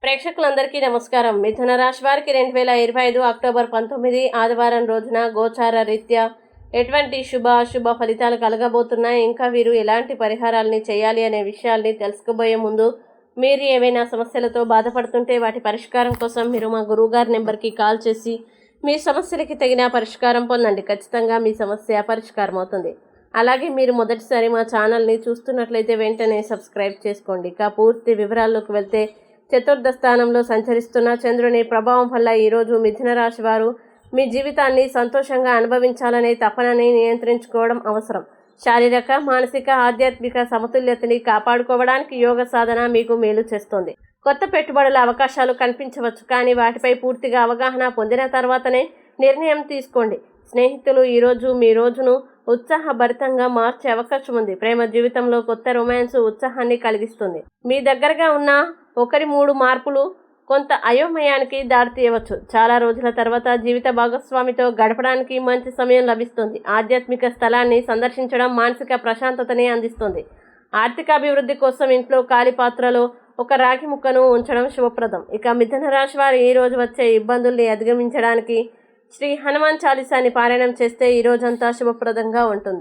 ప్రేక్షకులందరికీ నమస్కారం. మిథున రాశి వారికి 2025 అక్టోబర్ 19 ఆదివారం రోజున గోచార రీత్యా ఎటువంటి శుభ అశుభ ఫలితాలు కలగబోతున్నాయి, ఇంకా వీరు ఎలాంటి పరిహారాలని చేయాలి అనే విషయాల్ని తెలుసుకోబోయే ముందు మీరు ఏవైనా సమస్యలతో బాధపడుతుంటే వాటి పరిష్కారం కోసం మీరు మా గురువుగారి నెంబర్కి కాల్ చేసి మీ సమస్యలకి తగిన పరిష్కారం పొందండి. ఖచ్చితంగా మీ సమస్య పరిష్కారం అవుతుంది. అలాగే మీరు మొదటిసారి మా ఛానల్ని చూస్తున్నట్లయితే వెంటనే సబ్స్క్రైబ్ చేసుకోండి. ఇక పూర్తి వివరాల్లోకి వెళ్తే, చతుర్థ స్థానంలో సంచరిస్తున్న చంద్రుని ప్రభావం వల్ల ఈరోజు మిథున రాశి వారు మీ జీవితాన్ని సంతోషంగా అనుభవించాలనే తపనని నియంత్రించుకోవడం అవసరం. శారీరక, మానసిక, ఆధ్యాత్మిక సమతుల్యతని కాపాడుకోవడానికి యోగ సాధన మీకు మేలు చేస్తుంది. కొత్త పెట్టుబడుల అవకాశాలు కనిపించవచ్చు, కానీ వాటిపై పూర్తిగా అవగాహన పొందిన తర్వాతనే నిర్ణయం తీసుకోండి. స్నేహితులు ఈరోజు మీ రోజును ఉత్సాహభరితంగా మార్చే అవకాశం ఉంది. ప్రేమ జీవితంలో కొత్త రొమాన్స్ ఉత్సాహాన్ని కలిగిస్తుంది. మీ దగ్గరగా ఉన్న ఒకరి 3 మార్పులు కొంత అయోమయానికి దారితీయవచ్చు. చాలా రోజుల తర్వాత జీవిత భాగస్వామితో గడపడానికి మంచి సమయం లభిస్తుంది. ఆధ్యాత్మిక స్థలాన్ని సందర్శించడం మానసిక ప్రశాంతతని అందిస్తుంది. ఆర్థిక అభివృద్ధి కోసం ఇంట్లో ఖాళీ పాత్రలో ఒక రాగి ముక్కను ఉంచడం శుభప్రదం. ఇక మిథున రాశి వారు ఈ రోజు వచ్చే ఇబ్బందుల్ని అధిగమించడానికి శ్రీ హనుమాన్ చాలీసాని పారాయణం చేస్తే ఈ రోజంతా శుభప్రదంగా ఉంటుంది.